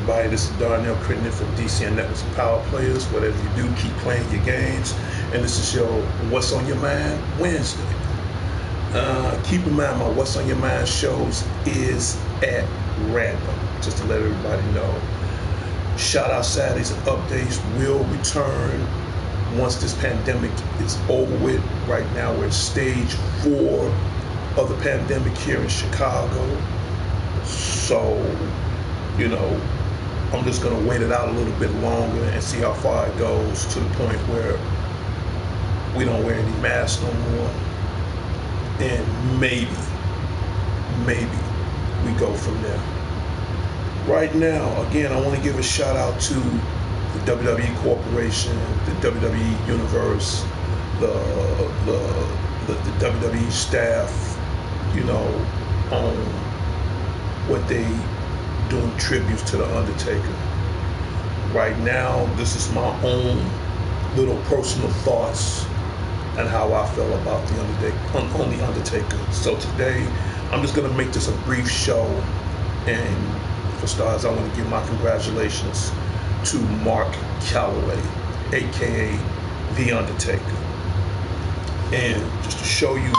everybody? This is Darnell Crittenden from D.C.N Networks and Power Players. Whatever you do, keep playing your games. And this is your What's on Your Mind Wednesday. Keep in mind, my What's on Your Mind shows is at random, just to let everybody know. Shout out Saturdays and updates will return once this pandemic is over with. Right now, we're at stage 4 of the pandemic here in Chicago. So, I'm just going to wait it out a little bit longer and see how far it goes, to the point where we don't wear any masks no more. And maybe we go from there. Right now, again, I want to give a shout out to the WWE Corporation, the WWE Universe, the WWE staff, on what they doing tributes to the Undertaker. Right now, this is my own little personal thoughts and how I feel about the Undertaker. So today, I'm just gonna make this a brief show, and for starters, I want to give my congratulations to Mark Calloway, aka The Undertaker. And just to show you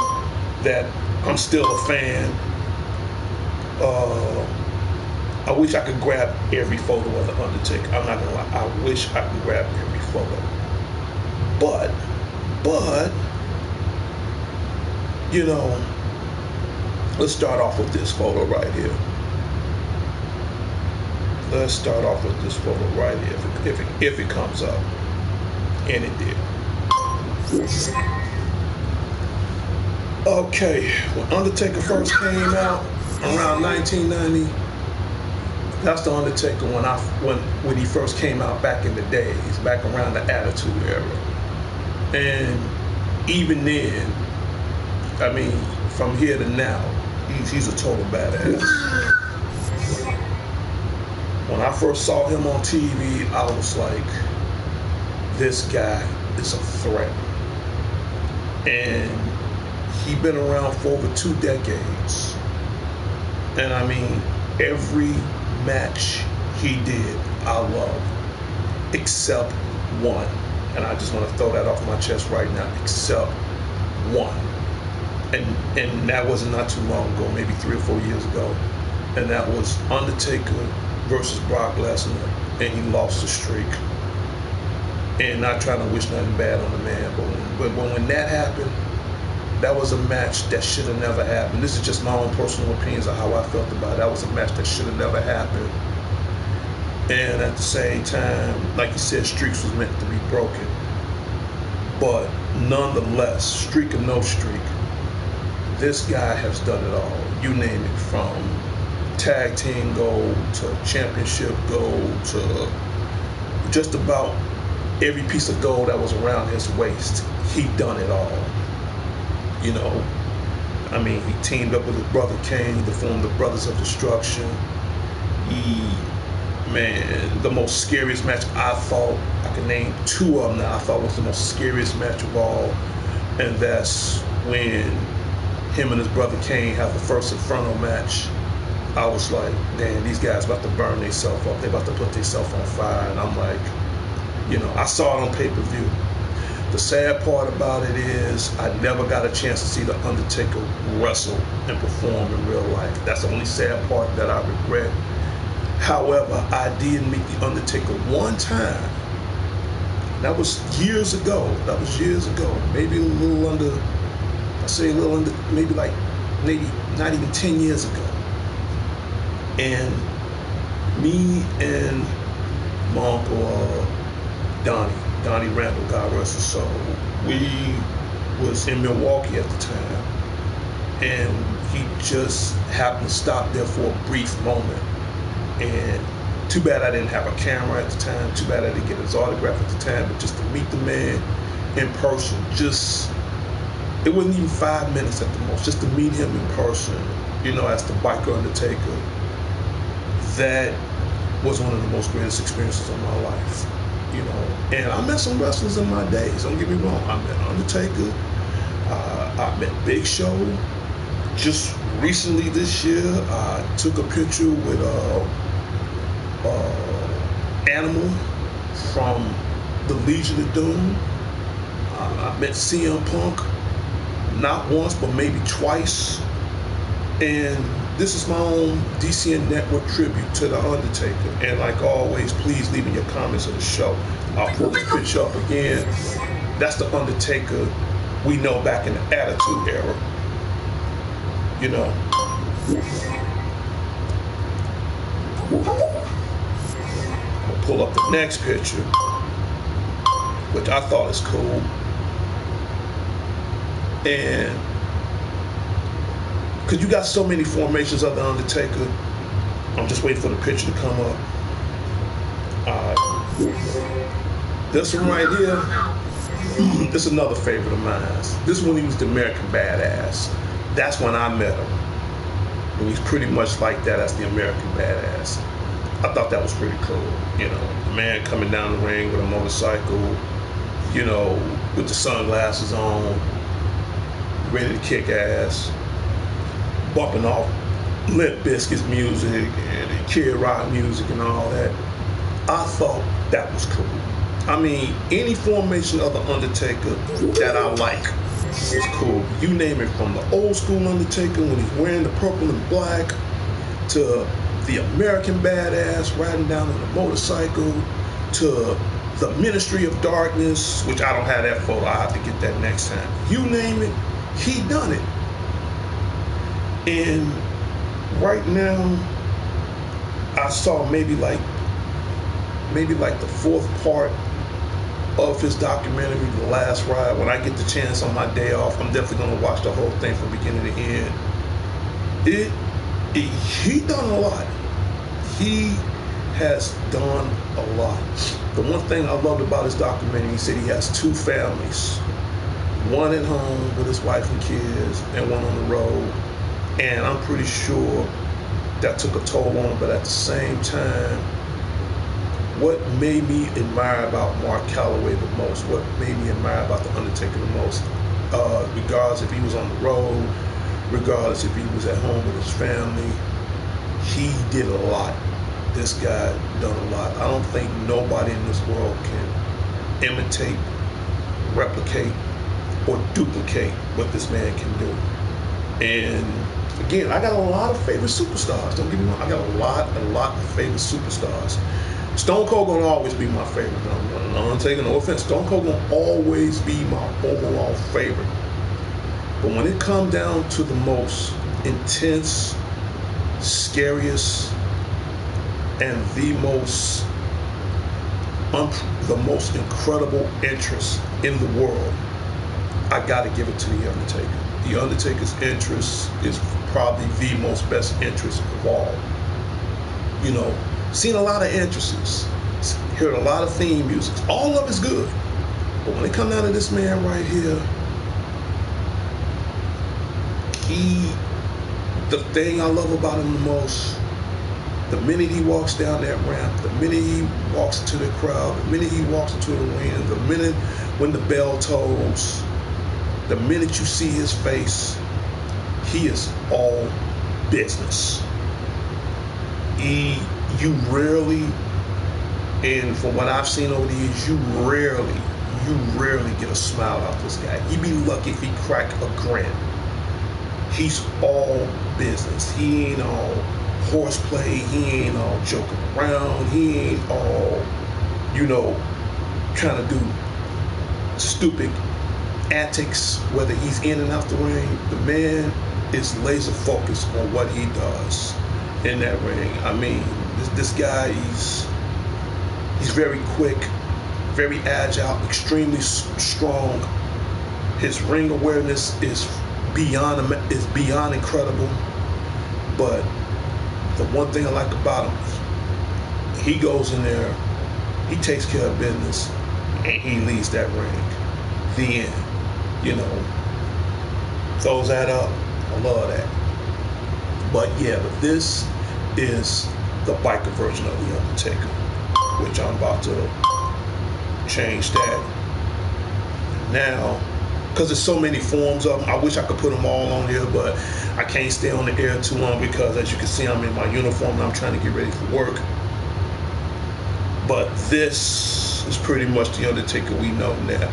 that I'm still a fan, I wish I could grab every photo of The Undertaker. I'm not gonna lie, I wish I could grab every photo. But, let's start off with this photo right here. Let's start off with this photo right here, if it comes up. And it did. Okay, when Undertaker first came out around 1990, that's the Undertaker when he first came out back in the days, back around the Attitude Era. And even then, from here to now, he's a total badass. When I first saw him on TV, I was like, this guy is a threat. And he's been around for over 2 decades. And every match he did, I love, except one. And I just want to throw that off my chest right now, except one. And that was not too long ago, maybe 3 or 4 years ago. And that was Undertaker versus Brock Lesnar, and he lost the streak. And not trying to wish nothing bad on the man, but when that happened, that was a match that should have never happened. This is just my own personal opinions of how I felt about it. That was a match that should have never happened. And at the same time, like you said, streaks was meant to be broken. But nonetheless, streak or no streak, this guy has done it all. You name it, from tag team gold to championship gold to just about every piece of gold that was around his waist. He done it all. He teamed up with his brother Kane to form the Brothers of Destruction. The most scariest match I can name 2 of them now, I thought was the most scariest match of all. And that's when him and his brother Kane have the first Inferno match. I was like, damn, these guys about to burn themselves up. They about to put themselves on fire. And I'm like, I saw it on pay-per-view. The sad part about it is I never got a chance to see The Undertaker wrestle and perform in real life. That's the only sad part that I regret. However, I did meet The Undertaker one time. That was years ago. Maybe maybe not even 10 years ago. And me and my uncle Donnie Randall, God rest his soul, we was in Milwaukee at the time, and he just happened to stop there for a brief moment. And too bad I didn't have a camera at the time, too bad I didn't get his autograph at the time, but just to meet the man in person, it wasn't even 5 minutes at the most, just to meet him in person, as the biker Undertaker, that was one of the most greatest experiences of my life. And I met some wrestlers in my days, don't get me wrong. I met Undertaker, I met Big Show. Just recently this year, I took a picture with Animal from the Legion of Doom. I met CM Punk not once, but maybe twice. And this is my own D.C.N. Network tribute to The Undertaker. And like always, please leave in your comments of the show. I'll pull this picture up again. That's The Undertaker we know back in the Attitude Era. You know. I'll pull up the next picture, which I thought is cool. And because you got so many formations of The Undertaker, I'm just waiting for the picture to come up. This one right here, this is another favorite of mine. This one, he was the American Badass. That's when I met him. And he's pretty much like that as the American Badass. I thought that was pretty cool. You know, the man coming down the ring with a motorcycle, you know, with the sunglasses on, ready to kick ass, bumping off Limp Bizkit's music and Kid Rock music and all that. I thought that was cool. I mean, any formation of The Undertaker that I like is cool. You name it, from the old school Undertaker when he's wearing the purple and black, to the American Badass riding down on a motorcycle, to the Ministry of Darkness, which I don't have that photo. I have to get that next time. You name it, he done it. And right now, I saw maybe like the fourth part of his documentary, The Last Ride. When I get the chance on my day off, I'm definitely gonna watch the whole thing from beginning to end. He done a lot. He has done a lot. The one thing I loved about his documentary, he said he has two families. One at home with his wife and kids, and one on the road. And I'm pretty sure that took a toll on him, but at the same time, what made me admire about Mark Calloway the most, what made me admire about The Undertaker the most, regardless if he was on the road, regardless if he was at home with his family, he did a lot. This guy done a lot. I don't think nobody in this world can imitate, replicate, or duplicate what this man can do. And again, I got a lot of favorite superstars. Don't get me wrong, I got a lot of favorite superstars. Stone Cold gonna always be my favorite. I'm taking no offense. Stone Cold gonna always be my overall favorite. But when it comes down to the most intense, scariest, and the most incredible interest in the world, I gotta give it to The Undertaker. The Undertaker's interest is probably the most best interest of all. You know, seen a lot of entrances, heard a lot of theme music. All of it's good. But when it comes down to this man right here, the thing I love about him the most, the minute he walks down that ramp, the minute he walks into the crowd, the minute he walks into the ring, the minute when the bell tolls, the minute you see his face, he is all business. You rarely, and from what I've seen over the years, you rarely get a smile out this guy. You'd be lucky if he crack a grin. He's all business. He ain't all horseplay. He ain't all joking around. He ain't all, trying to do stupid antics, whether he's in and out the ring. The man is laser focused on what he does in that ring. I mean, this guy, he's very quick, very agile, extremely strong. His ring awareness is beyond incredible. But the one thing I like about him, he goes in there, he takes care of business, and he leads that ring. The end. Throws that up. I love that. But this is the biker version of The Undertaker, which I'm about to change that now, because there's so many forms of them. I wish I could put them all on here, but I can't stay on the air too long because, as you can see, I'm in my uniform and I'm trying to get ready for work. But this is pretty much the Undertaker we know now.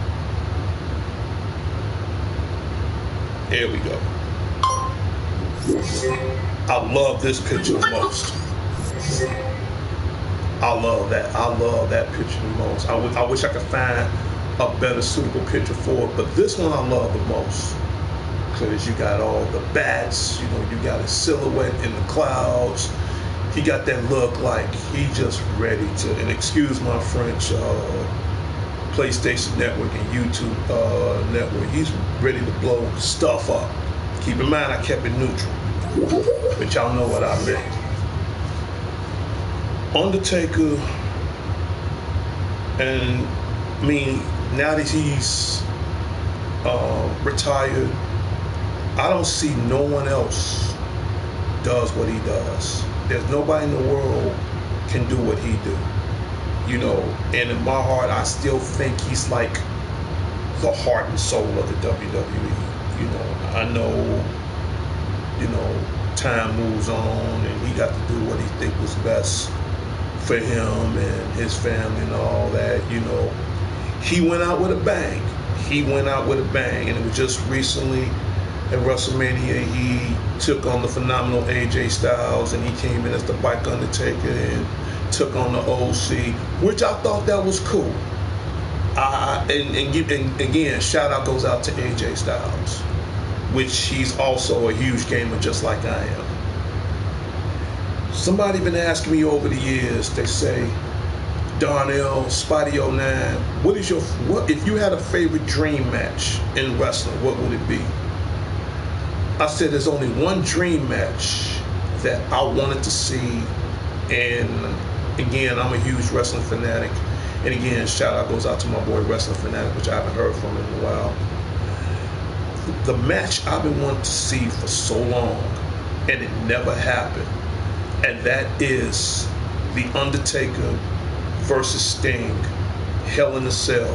Here we go. I love this picture the most. I love that. I love that picture the most. I wish I could find a better suitable picture for it, but this one I love the most because you got all the bats, you know, you got a silhouette in the clouds. He got that look like he just ready to, and excuse my French, PlayStation Network and YouTube network. He's ready to blow stuff up. Keep in mind, I kept it neutral, but y'all know what I meant. Undertaker, and I mean, now that he's retired, I don't see no one else does what he does. There's nobody in the world can do what he do. You know, and in my heart, I still think he's like the heart and soul of the WWE. You know, I know, you know, time moves on and he got to do what he think was best for him and his family and all that. You know, he went out with a bang. He went out with a bang, and it was just recently at WrestleMania he took on the phenomenal AJ Styles, and he came in as the Bike Undertaker and took on the OC, which I thought that was cool. And again, shout out goes out to AJ Styles, which he's also a huge gamer just like I am. Somebody been asking me over the years, they say, Darnell, Spotty 09, what if you had a favorite dream match in wrestling, what would it be? I said there's only one dream match that I wanted to see, and again, I'm a huge wrestling fanatic, and again, shout out goes out to my boy Wrestling Fanatic, which I haven't heard from in a while. The match I've been wanting to see for so long, and it never happened, and that is The Undertaker versus Sting, Hell in a Cell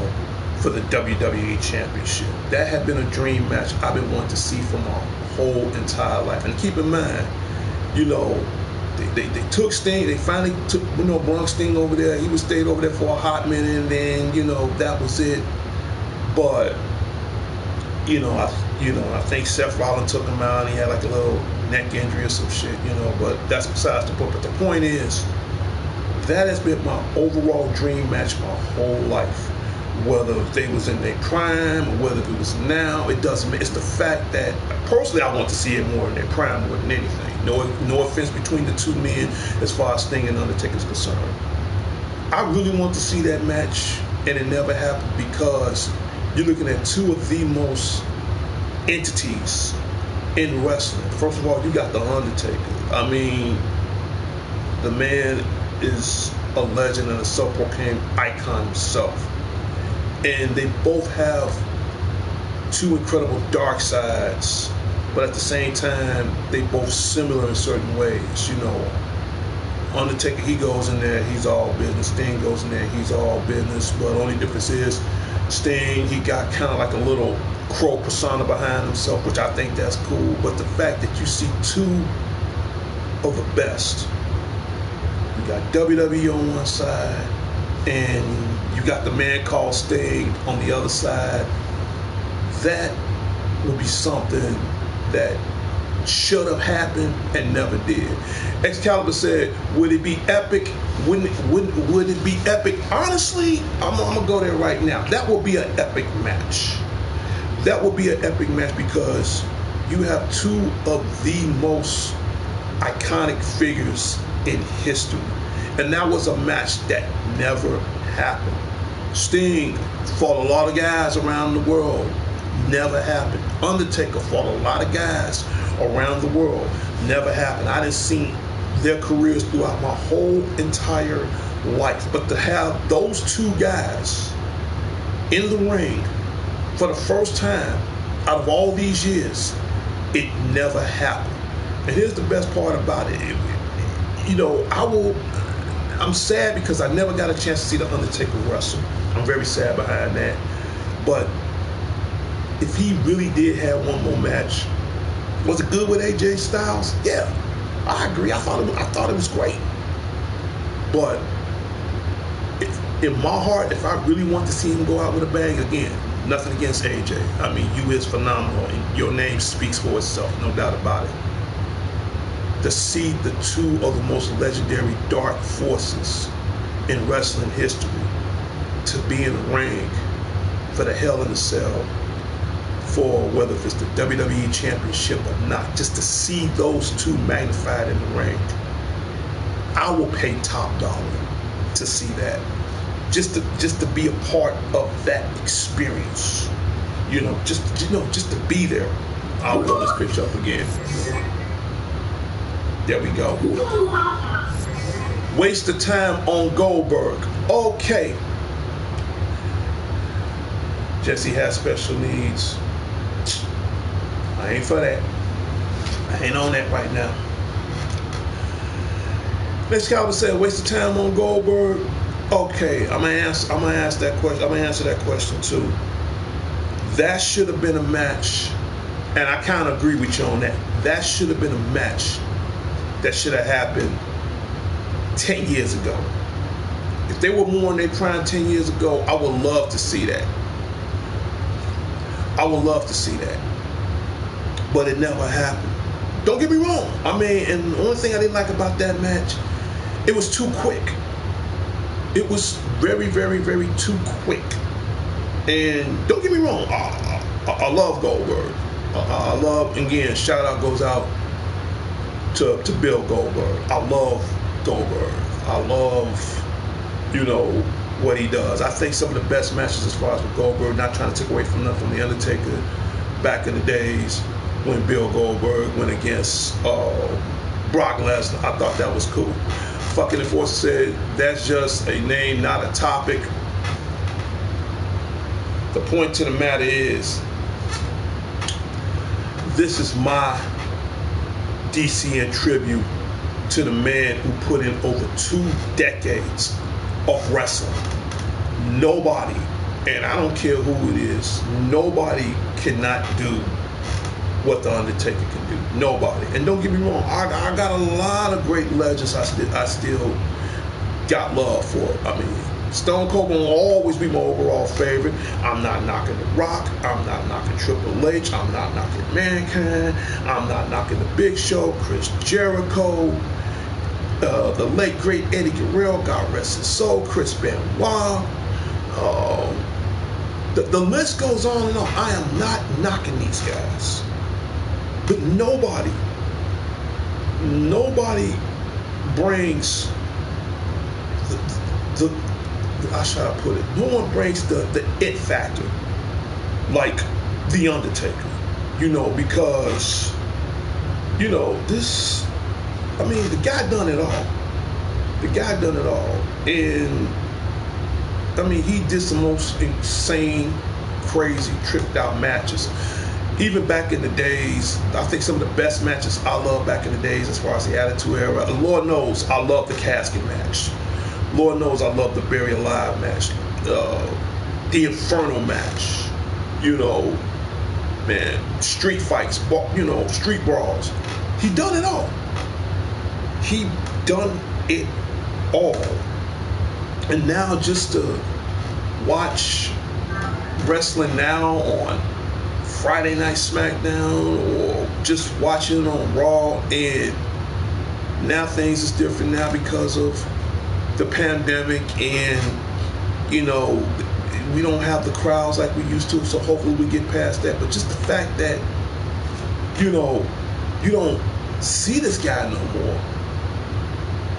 for the WWE Championship. That had been a dream match I've been wanting to see for my whole entire life. And keep in mind, you know, they took Sting, they finally took, you know, Bronx Sting over there. He was stayed over there for a hot minute, and then, you know, that was it. But, you know, I think Seth Rollins took him out, and he had like a little neck injury or some shit, you know, but that's besides the point. But the point is, that has been my overall dream match my whole life. Whether they was in their prime or whether it was now, it doesn't matter. It's the fact that, personally, I want to see it more in their prime more than anything. No offense between the two men as far as Sting and Undertaker is concerned. I really want to see that match, and it never happened because you're looking at two of the most entities in wrestling. First of all, you got the Undertaker. I mean, the man is a legend and a self-proclaimed icon himself. And they both have two incredible dark sides, but at the same time, they both similar in certain ways. You know, Undertaker, he goes in there, he's all business. Sting goes in there, he's all business. But the only difference is, Sting, he got kind of like a little crow persona behind himself, which I think that's cool. But the fact that you see two of the best, you got WWE on one side, and you got the man called Sting on the other side, that would be something that should have happened and never did. Excalibur said, would it be epic? Would it be epic? Honestly, I'm gonna go there right now. That will be an epic match. That will be an epic match because you have two of the most iconic figures in history. And that was a match that never happened. Sting fought a lot of guys around the world. Never happened. Undertaker fought a lot of guys around the world. Never happened. I didn't see their careers throughout my whole entire life. But to have those two guys in the ring for the first time out of all these years, it never happened. And here's the best part about it. You know, I'm sad because I never got a chance to see The Undertaker wrestle. I'm very sad behind that. But if he really did have one more match, was it good with AJ Styles? Yeah, I agree. I thought it was great. But in my heart, if I really want to see him go out with a bang, again, nothing against AJ. I mean, you is phenomenal, and your name speaks for itself, no doubt about it. To see the two of the most legendary dark forces in wrestling history to be in the ring for the Hell in a Cell, for whether if it's the WWE Championship or not, just to see those two magnified in the ring, I will pay top dollar to see that. Just to be a part of that experience, just to be there. I'll pull this picture up again. There we go. Waste of time on Goldberg. Okay. Jesse has special needs. I ain't for that. I ain't on that right now. Next Calvin said, waste of time on Goldberg. Okay, I'm gonna ask that question. I'm gonna answer that question too. That should have been a match, and I kind of agree with you on that. That should have been a match that should have happened 10 years ago. If they were more in their prime 10 years ago, I would love to see that. I would love to see that. But it never happened. Don't get me wrong. I mean, and the only thing I didn't like about that match, it was too quick. It was very, very, very too quick. And don't get me wrong, I love Goldberg. I love, again, shout out goes out to Bill Goldberg. I love Goldberg. I love, what he does. I think some of the best matches as far as with Goldberg, not trying to take away from nothing from The Undertaker, back in the days when Bill Goldberg went against Brock Lesnar. I thought that was cool. Fucking Enforcer said, that's just a name, not a topic. The point to the matter is, this is my D.C.N. tribute to the man who put in over 2 decades of wrestling. Nobody, and I don't care who it is, nobody cannot do what The Undertaker can do. Nobody. And don't get me wrong, I got a lot of great legends I still got love for. I mean, Stone Cold will always be my overall favorite. I'm not knocking The Rock. I'm not knocking Triple H. I'm not knocking Mankind. I'm not knocking The Big Show, Chris Jericho, the late great Eddie Guerrero, God rest his soul, Chris Benoit. The list goes on and on. I am not knocking these guys. But nobody brings the how should I put it? No one brings the it factor like The Undertaker. Because this, I mean, the guy done it all. The guy done it all. And I mean, he did some most insane, crazy, tripped out matches. Even back in the days, I think some of the best matches I love back in the days as far as the Attitude Era. Lord knows I love the casket match. Lord knows I love the Bury Alive match. The Inferno match. Man, street fights, street brawls. He done it all. He done it all. And now just to watch wrestling now on Friday Night SmackDown or just watching it on Raw, and now things is different now because of the pandemic, and we don't have the crowds like we used to, so hopefully we get past that. But just the fact that you don't see this guy no more,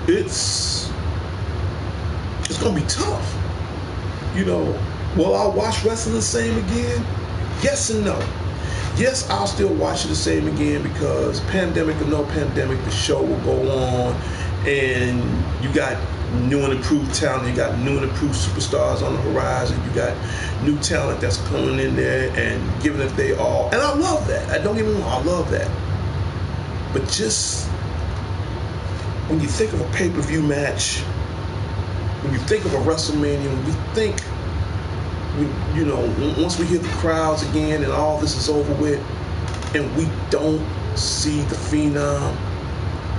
it's gonna be tough. Will I watch wrestling the same again? Yes and no. Yes, I'll still watch it the same again because pandemic or no pandemic, the show will go on, and you got new and improved talent, you got new and improved superstars on the horizon, you got new talent that's coming in there and giving it their all. And I love that. Don't get me wrong, I love that. But just when you think of a pay-per-view match, when you think of a WrestleMania, when we think, once we hear the crowds again and all this is over with, and we don't see the Phenom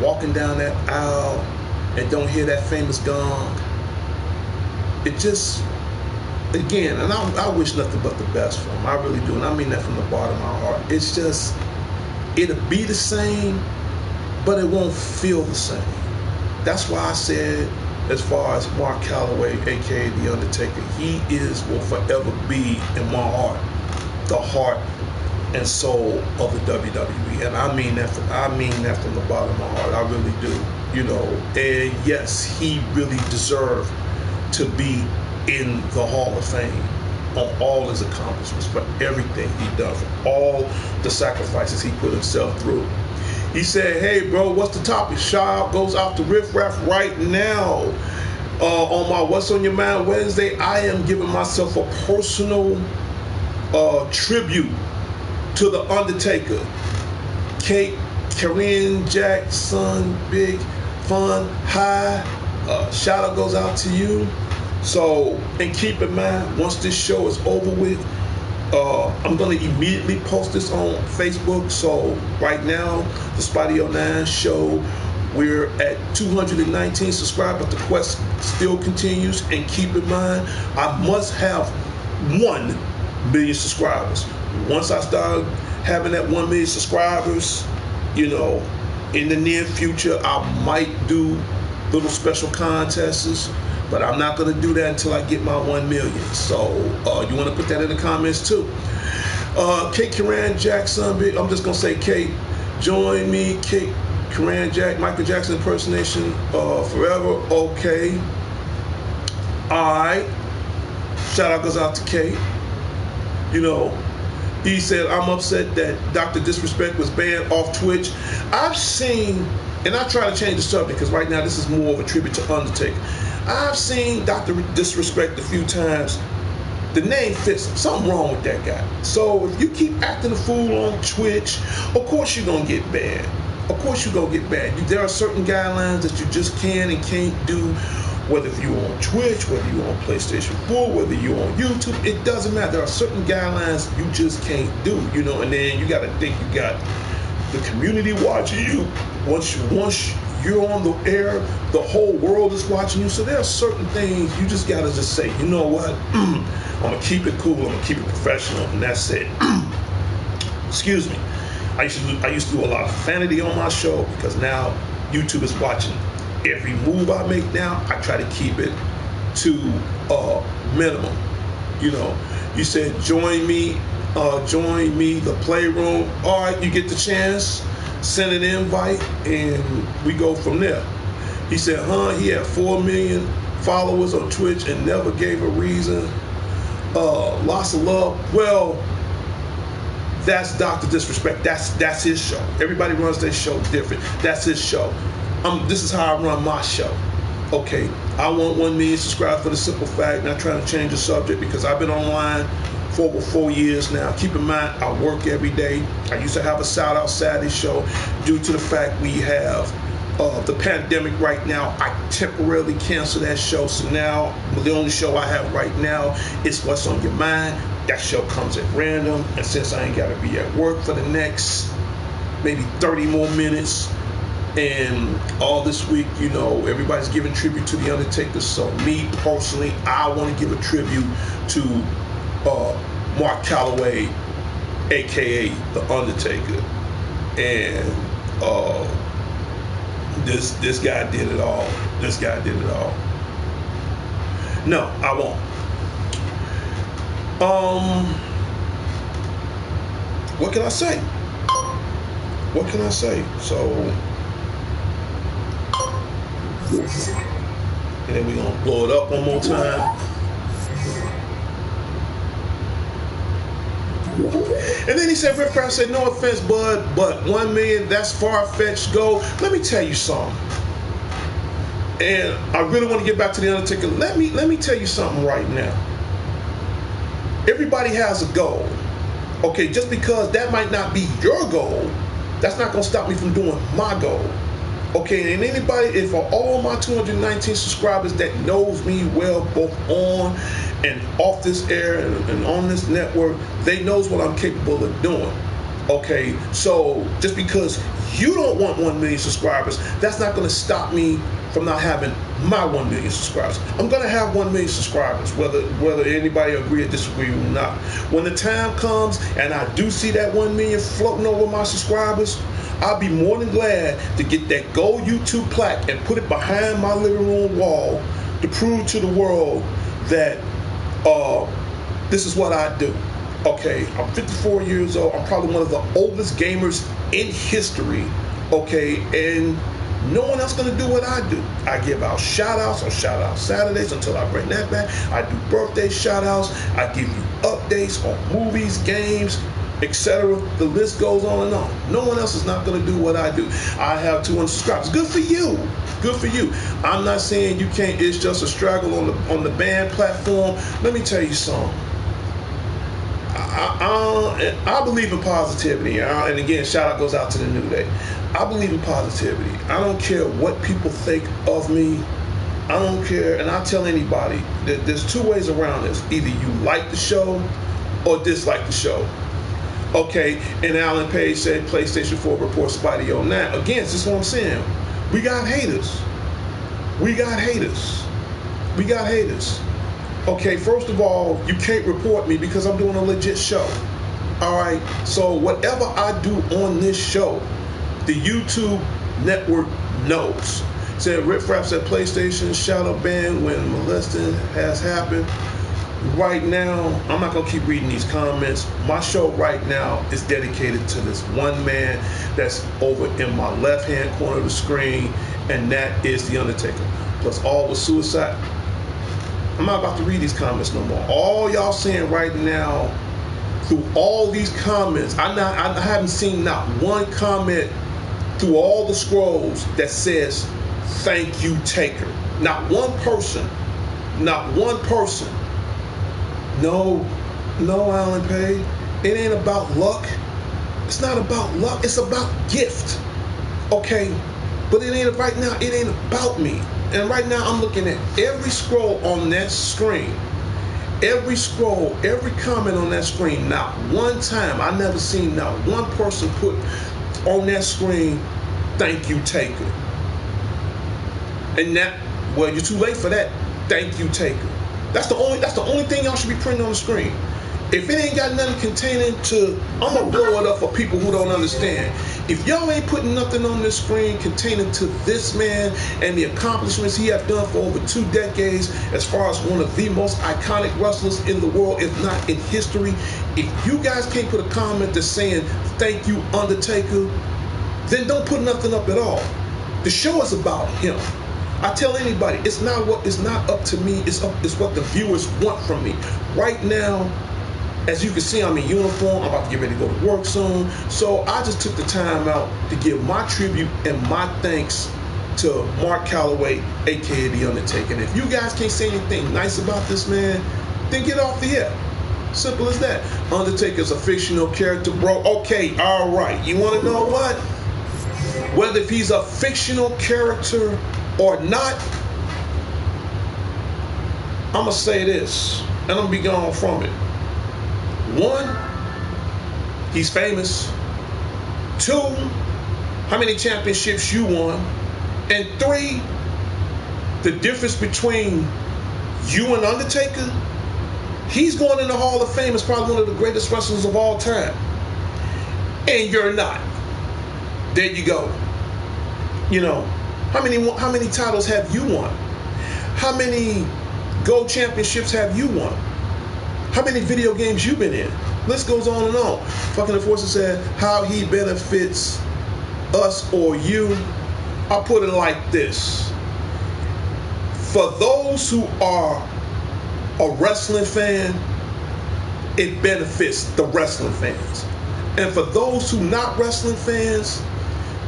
walking down that aisle and don't hear that famous gong, it just, again, and I wish nothing but the best for him. I really do, and I mean that from the bottom of my heart. It's just, it'll be the same, but it won't feel the same. That's why I said, as far as Mark Calloway, aka The Undertaker, he will forever be in my heart, the heart and soul of the WWE, and I mean that from the bottom of my heart. I really do, you know. And yes, he really deserved to be in the Hall of Fame on all his accomplishments, for everything he done, for all the sacrifices he put himself through. He said, "Hey, bro, what's the topic?" Shout out goes out to Riff Raff right now. On my What's on Your Mind Wednesday, I am giving myself a personal tribute to The Undertaker. Kate, Korean Jackson, Big Fun, Hi. Shout out goes out to you. So, and keep in mind, once this show is over with, I'm going to immediately post this on Facebook. So right now, the Spotty 09 show, we're at 219 subscribers, but the quest still continues. And keep in mind, I must have 1 million subscribers. Once I start having that 1 million subscribers, you know, in the near future, I might do little special contests, but I'm not going to do that until I get my 1 million. So you want to put that in the comments too. Kate Karan Jackson, I'm just going to say Kate, join me. Kate Karan Jack, Michael Jackson impersonation forever. Okay. All right. Shout out goes out to Kate. You know, he said, I'm upset that Dr. Disrespect was banned off Twitch. I've seen, and I try to change the subject because right now this is more of a tribute to Undertaker. I've seen Dr. Disrespect a few times. The name fits him. Something wrong with that guy. So if you keep acting a fool on Twitch, of course you're going to get banned. Of course you're going to get banned. There are certain guidelines that you just can and can't do, whether you're on Twitch, whether you're on PlayStation 4, whether you're on YouTube. It doesn't matter. There are certain guidelines you just can't do, you know, and then you got to think you got the community watching you. Once you're on the air, the whole world is watching you. So there are certain things you just got to just say, you know what, I'm going to keep it cool, I'm going to keep it professional, and that's it. Excuse me. I used to do a lot of profanity on my show because now YouTube is watching every move I make now. I try to keep it to minimum. You know, you said join me, the Playroom. All right, you get the chance, send an invite, and we go from there. He said, he had 4 million followers on Twitch and never gave a reason. Lots of love. Well, that's Dr. Disrespect. That's his show. Everybody runs their show different. That's his show. This is how I run my show. Okay, I want 1 million subscribers for the simple fact, not trying to change the subject, because I've been online for over 4 years now. Keep in mind, I work every day. I used to have a Shout Out Saturday show. Due to the fact we have the pandemic right now, I temporarily canceled that show. So now, the only show I have right now is What's on Your Mind. That show comes at random, and since I ain't got to be at work for the next maybe 30 more minutes, and all this week, you know, everybody's giving tribute to The Undertaker. So me personally, I want to give a tribute to Mark Calloway, aka The Undertaker. And this guy did it all. This guy did it all. No, I won't. What can I say? What can I say? So, and then we're gonna blow it up one more time. And then he said, Rick Kraft said, no offense, bud, but 1 million, that's far-fetched goal. Let me tell you something. And I really want to get back to The Undertaker. Let me tell you something right now. Everybody has a goal. Okay, just because that might not be your goal, that's not gonna stop me from doing my goal. Okay, and anybody, and for all my 219 subscribers that knows me well, both on and off this air and on this network, they knows what I'm capable of doing. Okay, so just because you don't want 1 million subscribers, that's not going to stop me from not having my 1 million subscribers. I'm going to have 1 million subscribers, whether anybody agree or disagree or not. When the time comes and I do see that 1 million floating over my subscribers, I'll be more than glad to get that gold YouTube plaque and put it behind my living room wall to prove to the world that this is what I do. Okay, I'm 54 years old. I'm probably one of the oldest gamers in history. Okay, and no one else gonna do what I do. I give out shout outs on shout out Saturdays until I bring that back. I do birthday shout outs. I give you updates on movies, games, etc. The list goes on and on. No one else is not gonna do what I do. I have 200 subscribers. Good for you. Good for you. I'm not saying you can't. It's just a struggle on the band platform. Let me tell you something. I believe in positivity, and again, shout out goes out to the New Day. I believe in positivity. I don't care what people think of me. I don't care, and I tell anybody that there's 2 ways around this. Either you like the show or dislike the show. Okay, and Alan Page said PlayStation 4 reports Spidey on that. Again, this is what I'm saying. We got haters. We got haters. We got haters. Okay, first of all, you can't report me because I'm doing a legit show. All right, so whatever I do on this show, the YouTube network knows. Said Rip Frapp said PlayStation shadow ban when molesting has happened. Right now, I'm not gonna keep reading these comments. My show right now is dedicated to this one man that's over in my left-hand corner of the screen, and that is The Undertaker. Plus all the suicide. I'm not about to read these comments no more. All y'all saying right now, through all these comments, I haven't seen not one comment through all the scrolls that says, "Thank you, Taker." Not one person. Not one person. No, Alan Page. It ain't about luck. It's not about luck. It's about gift. Okay? But it ain't right now. It ain't about me. And right now, I'm looking at every scroll on that screen. Every scroll, every comment on that screen. Not one time, I never seen not one person put on that screen, "Thank you, Taker." And that, well, you're too late for that. "Thank you, Taker." That's the only thing y'all should be printing on the screen. If it ain't got nothing containing to, I'm gonna blow it up for people who don't understand. If y'all ain't putting nothing on this screen containing to this man and the accomplishments he have done for over 2 decades as far as one of the most iconic wrestlers in the world, if not in history, if you guys can't put a comment that's saying, "Thank you, Undertaker," then don't put nothing up at all. The show is about him. I tell anybody, it's not up to me, it's what the viewers want from me. Right now, as you can see, I'm in uniform. I'm about to get ready to go to work soon. So I just took the time out to give my tribute and my thanks to Mark Calloway, aka The Undertaker. And if you guys can't say anything nice about this man, then get off the air. Simple as that. Undertaker's a fictional character, bro. Okay, all right. You want to know what? Whether if he's a fictional character or not, I'm going to say this, and I'm going to be gone from it. 1, he's famous. 2, how many championships you won? And 3, the difference between you and Undertaker, he's going in the Hall of Fame as probably one of the greatest wrestlers of all time. And you're not. There you go. You know, how many titles have you won? How many gold championships have you won? How many video games you been in? List goes on and on. Fucking Enforcer said how he benefits us or you. I'll put it like this. For those who are a wrestling fan, it benefits the wrestling fans. And for those who not wrestling fans,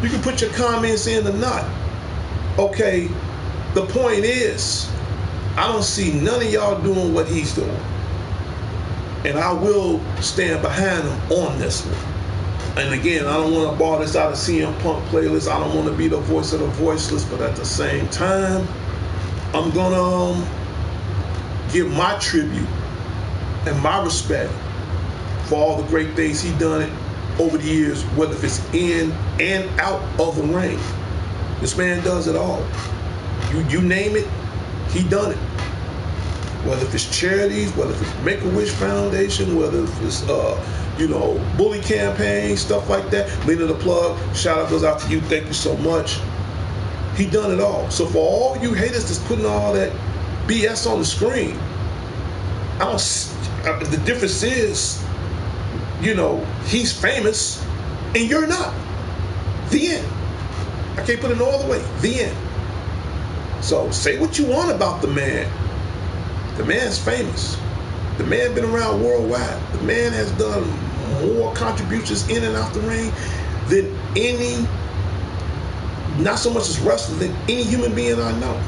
you can put your comments in or not. Okay, the point is, I don't see none of y'all doing what he's doing. And I will stand behind him on this one. And again, I don't want to bar this out of CM Punk playlist. I don't want to be the voice of the voiceless, but at the same time, I'm gonna give my tribute and my respect for all the great things he done over the years, whether if it's in and out of the ring. This man does it all. You name it, he done it. Whether if it's charities, whether if it's Make-A-Wish Foundation, whether if it's bully campaign, stuff like that. Leader the plug, shout out goes out to you. Thank you so much. He done it all. So for all you haters that's putting all that BS on the screen, the difference is, he's famous and you're not. The end. I can't put it no other way. The end. So say what you want about the man. The man's famous. The man been around worldwide. The man has done more contributions in and out the ring than any, not so much as wrestler, than any human being I know.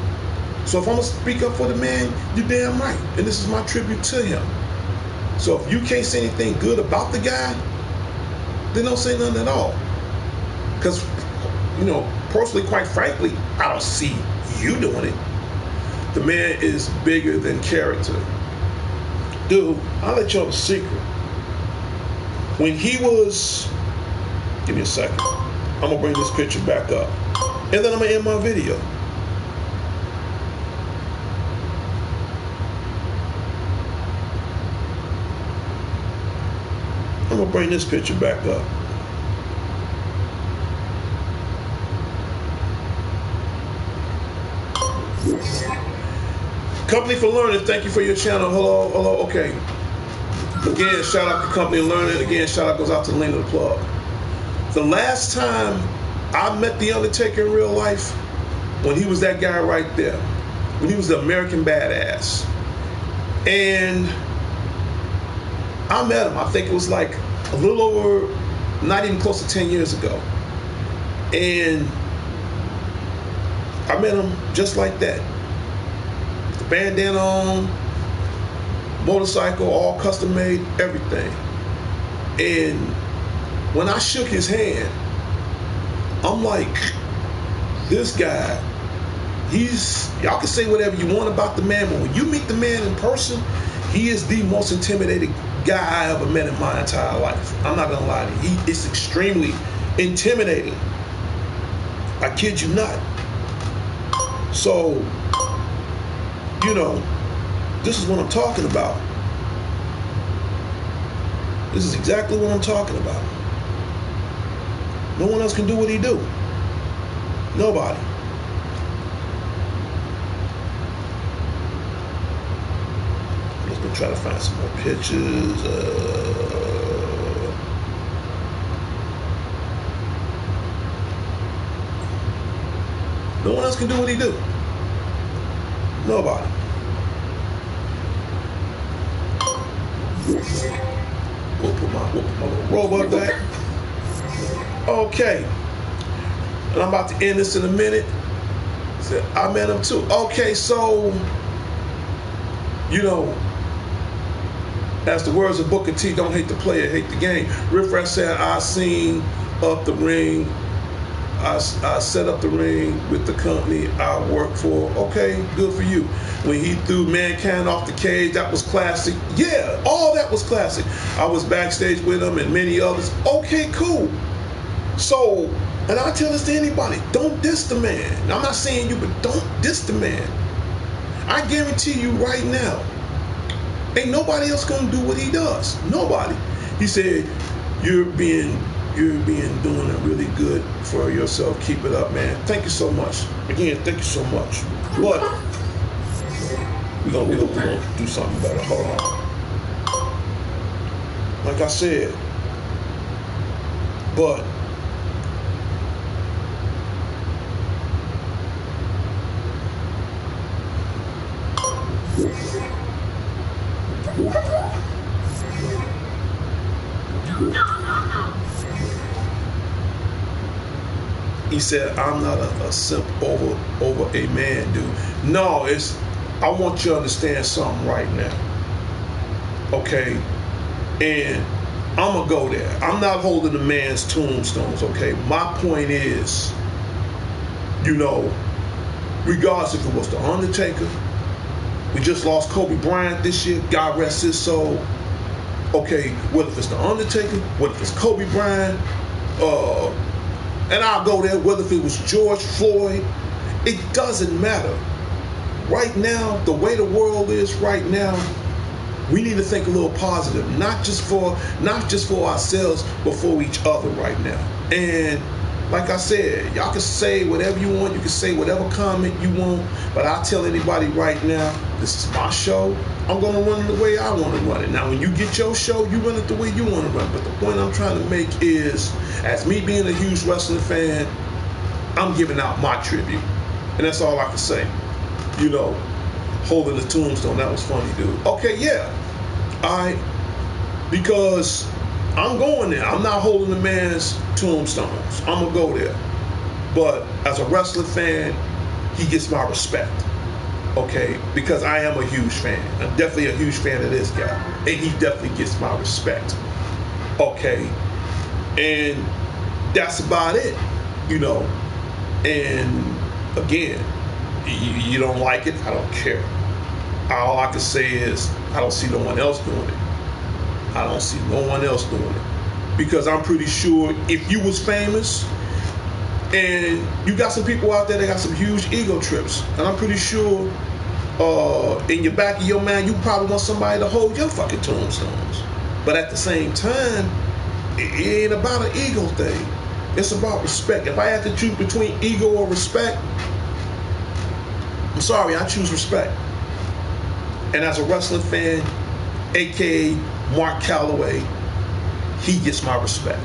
So if I'm going to speak up for the man, you're damn right. And this is my tribute to him. So if you can't say anything good about the guy, then don't say nothing at all. Because, personally, quite frankly, I don't see you doing it. The man is bigger than character. Dude, I'll let you know the secret. When he was, give me a second. I'm going to bring this picture back up. And then I'm going to end my video. I'm going to bring this picture back up. Company for Learning, thank you for your channel. Hello, okay. Again, shout out to Company for Learning. Again, shout out goes out to the Link of the Plug. The last time I met The Undertaker in real life, when he was that guy right there, when he was the American Badass. And I met him, I think it was like a little over, not even close to 10 years ago. And I met him just like that. The bandana on, motorcycle, all custom made, everything. And when I shook his hand, I'm like, this guy, y'all can say whatever you want about the man, but when you meet the man in person, he is the most intimidating guy I ever met in my entire life. I'm not gonna lie to you. He is extremely intimidating. I kid you not. So, this is what I'm talking about. This is exactly what I'm talking about. No one else can do what he do. Nobody. I'm just gonna try to find some more pictures. No one else can do what he do. Nobody. We'll put my little robot back. Okay. And I'm about to end this in a minute. I met him too. Okay, so, as the words of Booker T, don't hate the player, hate the game. Riff Raff said, I seen up the ring. I set up the ring with the company I work for. Okay, good for you. When he threw Mankind off the cage, that was classic. Yeah, all that was classic. I was backstage with him and many others. Okay, cool. So, and I tell this to anybody, don't diss the man. Now, I'm not saying you, but don't diss the man. I guarantee you right now, ain't nobody else gonna do what he does. Nobody. He said, you're doing it really good for yourself. Keep it up, man. Thank you so much. Again, thank you so much. But we're gonna do something better. Hold on. Like I said, but he said, I'm not a simp over a man, dude. No, I want you to understand something right now. Okay? And I'm going to go there. I'm not holding a man's tombstones, okay? My point is, regardless if it was The Undertaker, we just lost Kobe Bryant this year, God rest his soul. Okay, whether if it's The Undertaker, whether if it's Kobe Bryant, and I'll go there, whether if it was George Floyd, it doesn't matter. Right now, the way the world is right now, we need to think a little positive, not just for ourselves, but for each other right now. And like I said, y'all can say whatever you want, you can say whatever comment you want, but I'll tell anybody right now, this is my show. I'm gonna run it the way I want to run it. Now, when you get your show, you run it the way you want to run it. But the point I'm trying to make is, as me being a huge wrestling fan, I'm giving out my tribute. And that's all I can say. You know, holding the tombstone, that was funny, dude. Okay, yeah. Alright. Because I'm going there. I'm not holding the man's tombstones. I'm gonna go there. But as a wrestling fan, he gets my respect. Okay? Because I am a huge fan. I'm definitely a huge fan of this guy. And he definitely gets my respect. Okay? And that's about it. You know. And again, you don't like it, I don't care. All I can say is, I don't see no one else doing it. I don't see no one else doing it. Because I'm pretty sure if you was famous, and you got some people out there that got some huge ego trips, and I'm pretty sure in your back of your mind, you probably want somebody to hold your fucking tombstones. But at the same time, it ain't about an ego thing. It's about respect. If I had to choose between ego or respect, I'm sorry, I choose respect. And as a wrestling fan, aka Mark Calloway, he gets my respect.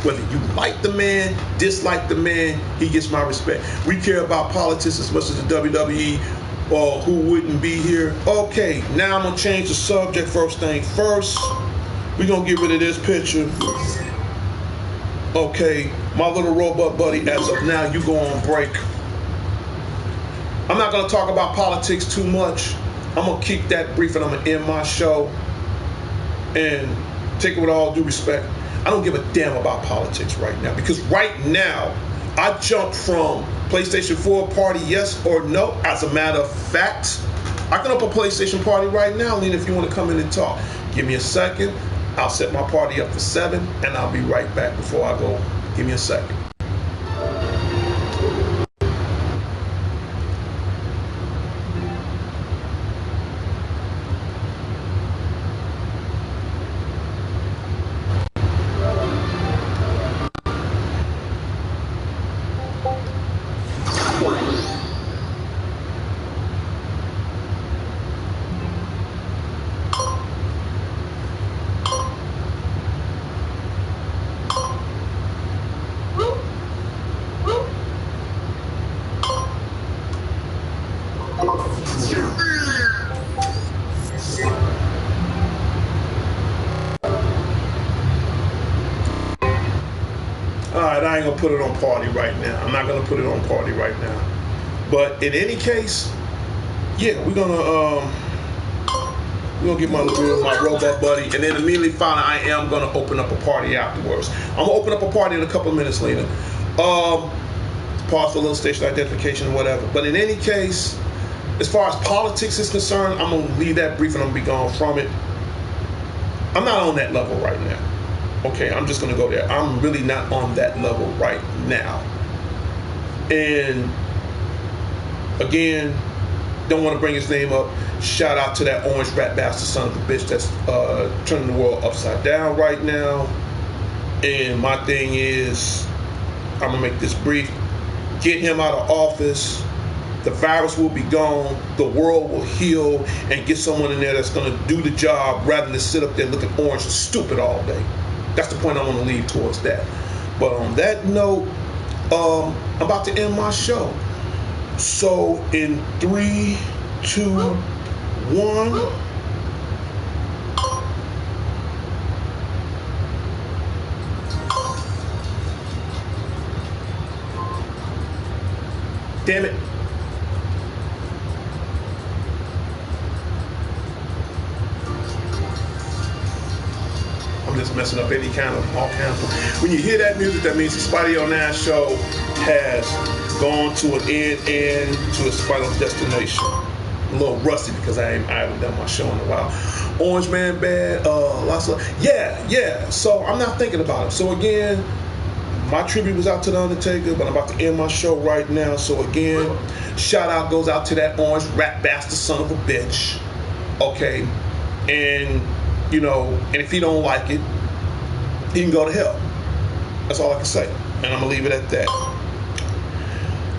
Whether you like the man, dislike the man, he gets my respect. We care about politics as much as the WWE, or who wouldn't be here. Okay, now I'm gonna change the subject. First thing first, we're gonna get rid of this picture. Okay, my little robot buddy, as of now, you go on break. I'm not gonna talk about politics too much. I'm gonna keep that brief, and I'm gonna end my show. And take it with all due respect, I don't give a damn about politics right now, because right now I jumped from PlayStation 4 party, yes or no. As a matter of fact, I can open a PlayStation party right now, Lena, if you want to come in and talk. Give me a second. I'll set my party up for 7, and I'll be right back before I go. Give me a second. Alright, I ain't gonna put it on party right now. I'm not gonna put it on party right now. But in any case, yeah, we're gonna get my robot buddy, and then immediately finally I am gonna open up a party afterwards. I'm gonna open up a party in a couple of minutes later. Pause for a little station identification or whatever. But in any case, as far as politics is concerned, I'm gonna leave that brief and I'm gonna be gone from it. I'm not on that level right now. Okay, I'm just gonna go there. I'm really not on that level right now. And again, don't want to bring his name up. Shout out to that orange rat bastard son of a bitch that's turning the world upside down right now. And my thing is, I'm gonna make this brief. Get him out of office. The virus will be gone. The world will heal, and get someone in there that's gonna do the job rather than sit up there looking orange and stupid all day. That's the point I want to leave towards that. But on that note, I'm about to end my show. So in 3, 2, 1. Damn it. I'm just messing up any kind of all kinds of. When you hear that music, that means the Spidey on Nash show has gone to an end and to its final destination. a little rusty because I haven't done my show in a while. Orange Man bad, lots of yeah. So I'm not thinking about it. So again, my tribute was out to the Undertaker, but I'm about to end my show right now. So again, shout out goes out to that orange rat bastard son of a bitch. Okay, and and if he don't like it, he can go to hell. That's all I can say, and I'm gonna leave it at that.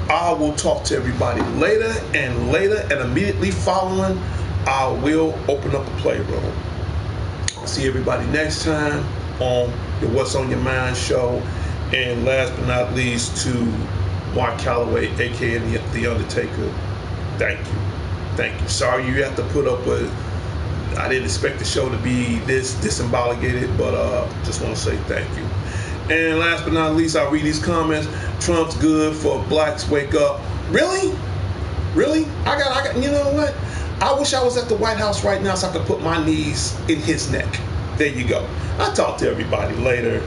I will talk to everybody later, and immediately following, I will open up a playroom. See everybody next time on the What's on Your Mind show. And last but not least, to Mark Calloway, aka The Undertaker, thank you. Sorry you have to put up with. I didn't expect the show to be this disembodigated, but just want to say thank you. And last but not least, I'll read these comments. Trump's good for blacks wake up. Really? I got. You know what? I wish I was at the White House right now so I could put my knees in his neck. There you go. I'll talk to everybody later.